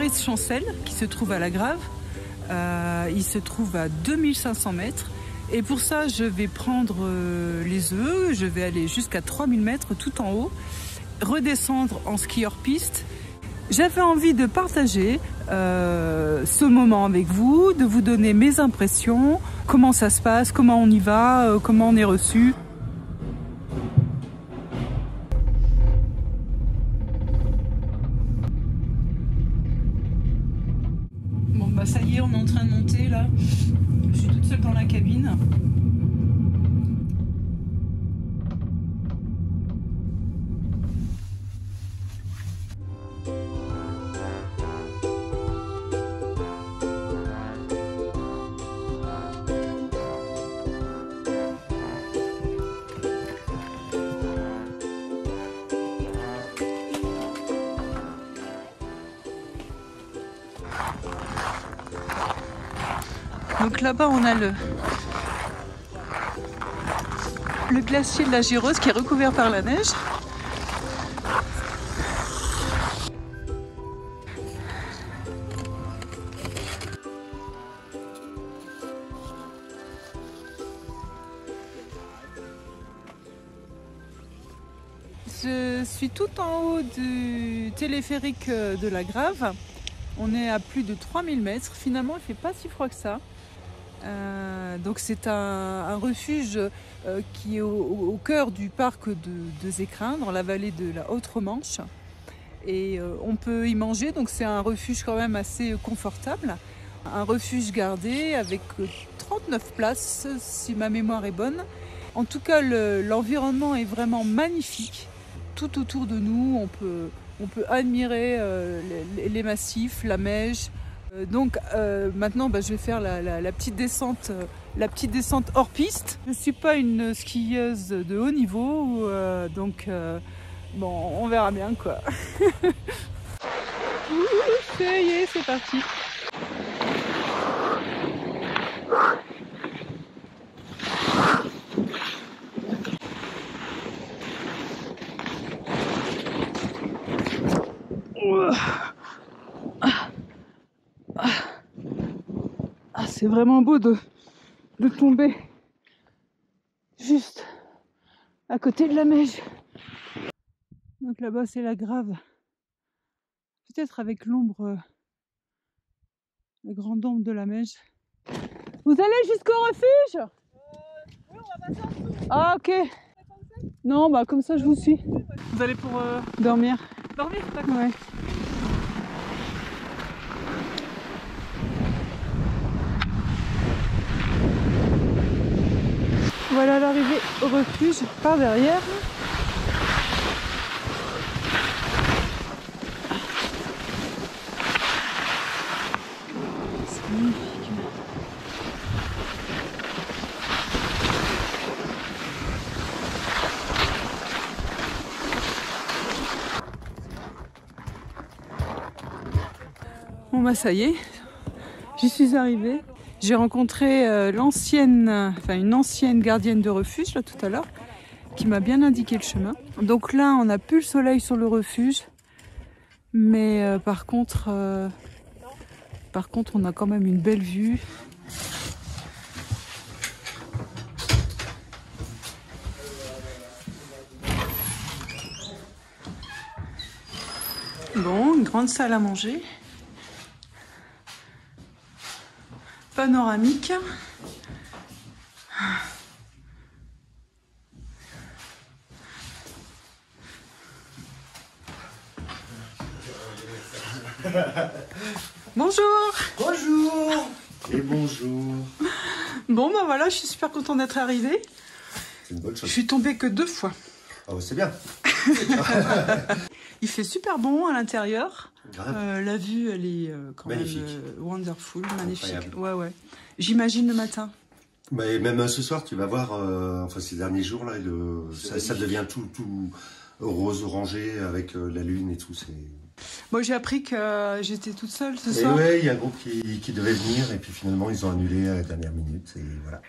Varis-Chancel qui se trouve à La Grave. Il se trouve à 2500 mètres. Et pour ça, je vais prendre les œufs. Je vais aller jusqu'à 3000 mètres tout en haut, redescendre en ski hors piste. J'avais envie de partager ce moment avec vous, de vous donner mes impressions, comment ça se passe, comment on y va, comment on est reçu. Bon bah ça y est, on est en train de monter là. Je suis toute seule dans la cabine. Donc là-bas, on a le glacier de la Gireuse qui est recouvert par la neige. Je suis tout en haut du téléphérique de La Grave. On est à plus de 3000 mètres. Finalement, il ne fait pas si froid que ça. Donc c'est un refuge qui est au cœur du parc de Zécrin, dans la vallée de la Haute-Romanche. Et on peut y manger, donc c'est un refuge quand même assez confortable. Un refuge gardé avec 39 places, si ma mémoire est bonne. En tout cas, l'environnement est vraiment magnifique. Tout autour de nous, on peut admirer les massifs, la Meije. Donc maintenant je vais faire la petite descente hors piste. Je ne suis pas une skieuse de haut niveau, donc bon, on verra bien quoi. Ça y est, c'est parti. C'est vraiment beau de tomber juste à côté de la Meije. Donc là-bas c'est La Grave. Peut-être avec l'ombre, la grande ombre de la Meije. Vous allez jusqu'au refuge? Oui, on va passer en dessous. Ah ok. Non, bah comme ça je vous suis. Vous allez pour dormir. dormir? D'accord. Ouais. Voilà l'arrivée au refuge par derrière. C'est magnifique. Bon bah ça y est, j'y suis arrivée. J'ai rencontré une ancienne gardienne de refuge là tout à l'heure qui m'a bien indiqué le chemin. Donc là, on n'a plus le soleil sur le refuge, mais par contre, on a quand même une belle vue. Bon, une grande salle à manger. Panoramique. Bonjour. Bonjour. Et bonjour. Bon ben voilà, je suis super contente d'être arrivée. C'est une bonne chose. Je suis tombée que 2 fois. Ah c'est bien. Il fait super bon à l'intérieur. Grave. La vue, elle est quand magnifique. même wonderful, magnifique. Incroyable. Ouais, ouais. J'imagine le matin. Mais même ce soir, tu vas voir, enfin ces derniers jours là, ça devient tout rose orangé avec la lune et tout. Moi, j'ai appris que j'étais toute seule ce Et soir. ouais, il y a un groupe qui devait venir et puis finalement ils ont annulé à la dernière minute et voilà.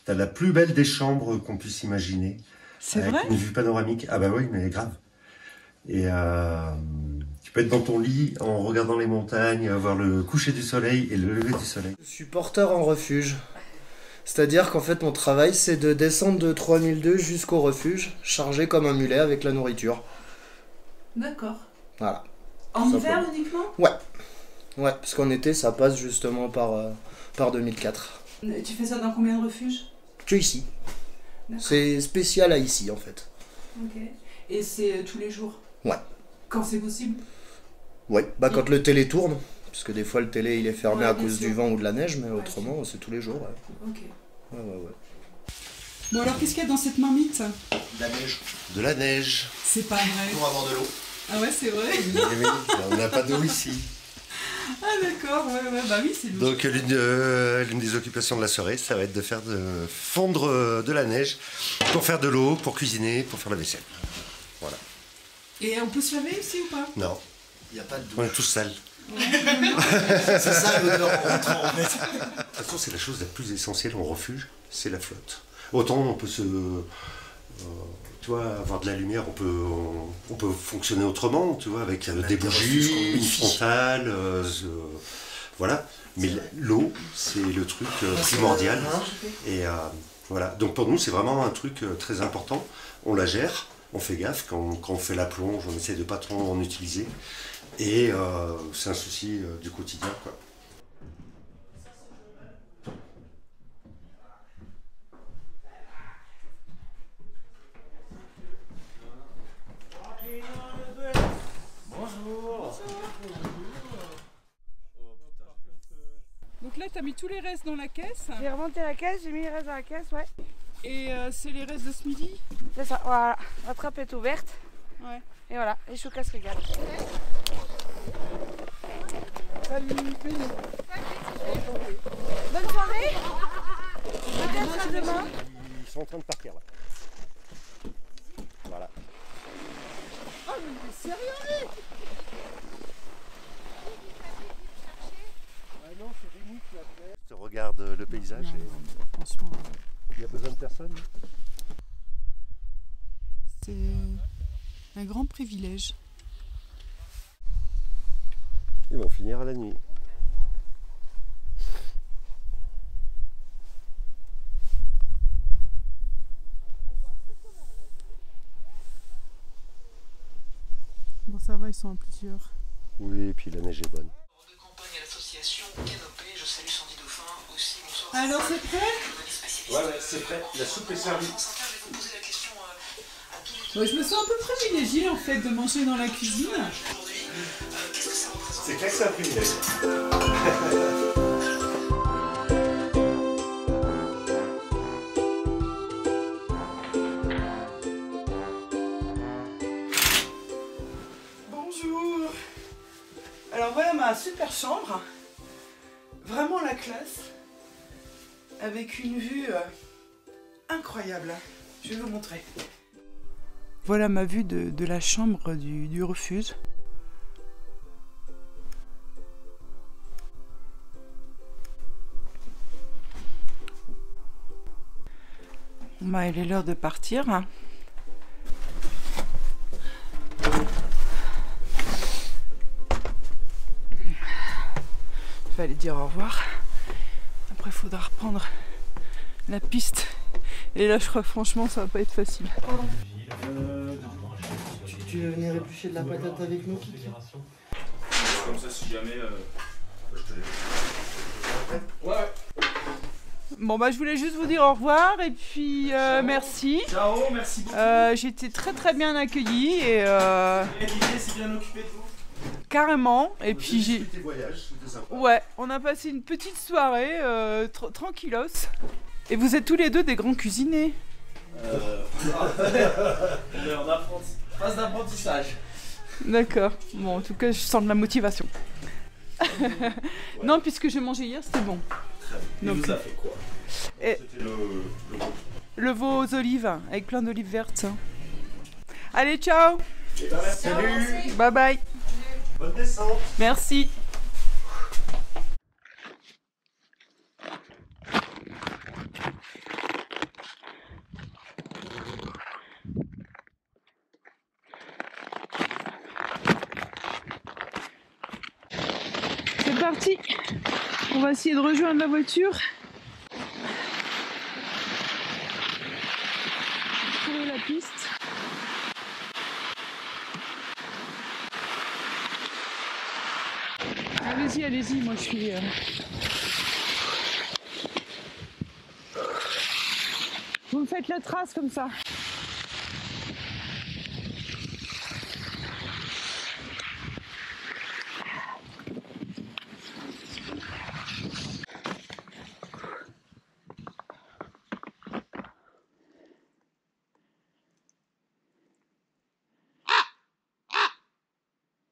T'as la plus belle des chambres qu'on puisse imaginer. C'est avec vrai? une vue panoramique. Ah bah oui, mais grave. Et tu peux être dans ton lit en regardant les montagnes, voir le coucher du soleil et le lever du soleil. Je suis porteur en refuge. C'est-à-dire qu'en fait, mon travail, c'est de descendre de 3002 jusqu'au refuge, chargé comme un mulet avec la nourriture. D'accord. Voilà. En Ça hiver peut. uniquement? Ouais, parce qu'en été, ça passe justement par 2004. Tu fais ça dans combien de refuges? Que ici. D'accord. C'est spécial à ici, en fait. Ok. Et c'est tous les jours? Ouais. Quand c'est possible? Ouais, quand le télé tourne, parce que des fois le télé il est fermé Ouais, à bien cause sûr. du vent ou de la neige, mais Ouais, autrement c'est tous les jours. Ouais. Ok. Ouais. Bon alors qu'est-ce qu'il y a dans cette marmite? De la neige. De la neige. C'est pas vrai. Pour avoir de l'eau. Ah ouais, c'est vrai? Eh oui, on n'a pas d'eau ici. Ah d'accord, ouais, bah oui, c'est logique. Donc l'une des occupations de la soirée, ça va être de faire fondre de la neige pour faire de l'eau, pour cuisiner, pour faire la vaisselle. Voilà. Et on peut se laver aussi ou pas? Non, Il n'y a pas de douche. on est tous sales. C'est ça l'odeur en rentrant en fait. De toute façon, c'est la chose la plus essentielle en refuge, c'est la flotte. Autant on peut tu vois, avoir de la lumière, on peut fonctionner autrement, tu vois, avec des bougies, une frontale, voilà. Mais l'eau, c'est le truc primordial. Et voilà. Donc pour nous, c'est vraiment un truc très important. On la gère, on fait gaffe. Quand on fait la plonge, on essaie de pas trop en utiliser. Et c'est un souci du quotidien, quoi. Donc là, t'as mis tous les restes dans la caisse. J'ai remonté la caisse, j'ai mis les restes dans la caisse, ouais. Et c'est les restes de ce midi? C'est ça, voilà. La trappe est ouverte. Ouais. Et voilà, les choucas se régalent. Salut, Béni. Bonne soirée. Peut-être à demain. Ils sont en train de partir là. Voilà. Oh, mais t'es sérieux, lui? Non, c'est Rémi qui a fait. Je regarde le paysage et Franchement, il n'y a besoin de personne. c'est un grand privilège. Ils vont finir à la nuit. Bon, ça va, ils sont en plusieurs. Oui, et puis la neige est bonne. De campagne à l'association Canopée, je salue Sandy Dauphin aussi, bonsoir. Alors, c'est prêt? Ouais, c'est prêt. La soupe est servie. Je vais vous poser la question à tous Ouais, je me sens un peu privilégiée en fait de manger dans la cuisine. aujourd'hui. Qu'est-ce que ça représente? C'est clair que c'est un privilège. Bonjour. Alors voilà ma super chambre, vraiment la classe, avec une vue incroyable. Je vais vous montrer. Voilà ma vue de la chambre du refuge. Bah, il est l'heure de partir. Je vais aller dire au revoir. Après, il faudra reprendre la piste. Et là, je crois franchement, ça va pas être facile. Tu veux venir éplucher de la patate avec nous, Kiki? Comme ça, si jamais. Bon, bah, je voulais juste vous dire au revoir et puis merci. Ciao, merci beaucoup. J'ai été très très bien accueillie et L'idée, c'est bien occupé de vous. carrément. Et puis j'ai. Tes voyages, c'était sympa. Ouais, on a passé une petite soirée tranquillos. Et vous êtes tous les deux des grands cuisiniers. On est en phase d'apprentissage. D'accord. Bon, en tout cas, je sens de la motivation. Non, puisque j'ai mangé hier, c'était bon. Il Donc, nous a fait quoi? et C'était le veau aux olives, avec plein d'olives vertes. Allez, ciao. Salut. Bye bye. Bonne descente. Merci. parti. On va essayer de rejoindre la voiture. Trouver la piste. Allez-y, allez-y, moi je suis... Vous me faites la trace comme ça.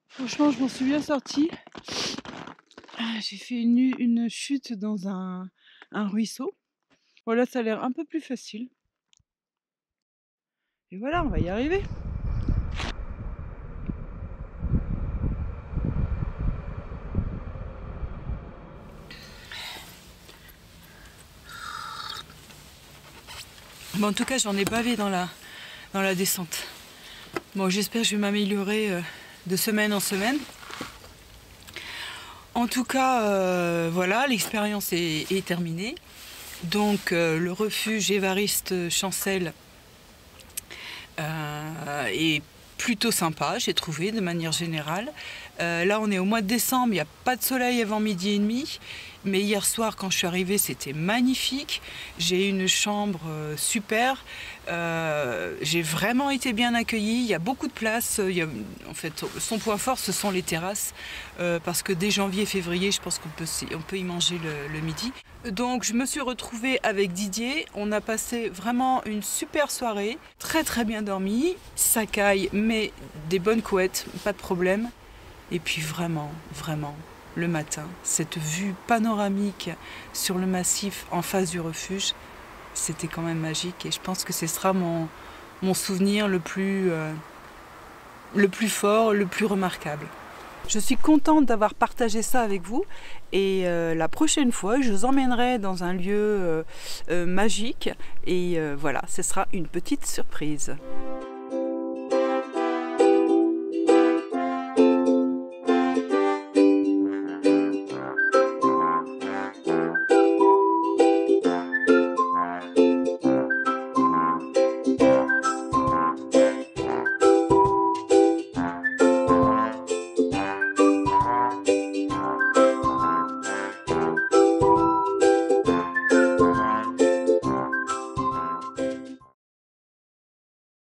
Franchement, je m'en suis bien sortie. J'ai fait une chute dans un ruisseau. Voilà, ça a l'air un peu plus facile. Et voilà, on va y arriver. Bon, en tout cas, j'en ai bavé dans la descente. Bon, j'espère que je vais m'améliorer de semaine en semaine. En tout cas, voilà, l'expérience est terminée. Donc, le refuge Évariste Chancel est plutôt sympa, j'ai trouvé, de manière générale. Là, on est au mois de décembre, il n'y a pas de soleil avant 12h30. Mais hier soir, quand je suis arrivée, c'était magnifique. J'ai eu une chambre super. J'ai vraiment été bien accueillie. Il y a beaucoup de place. En fait, son point fort, ce sont les terrasses. Parce que dès janvier, février, je pense qu'on peut y manger le midi. Donc, je me suis retrouvée avec Didier. On a passé vraiment une super soirée. Très, très bien dormi. Ça caille, mais des bonnes couettes, pas de problème. Et puis vraiment, vraiment, le matin, cette vue panoramique sur le massif en face du refuge, c'était quand même magique. Et je pense que ce sera mon souvenir le plus fort, le plus remarquable. Je suis contente d'avoir partagé ça avec vous. Et la prochaine fois, je vous emmènerai dans un lieu magique. Et voilà, ce sera une petite surprise.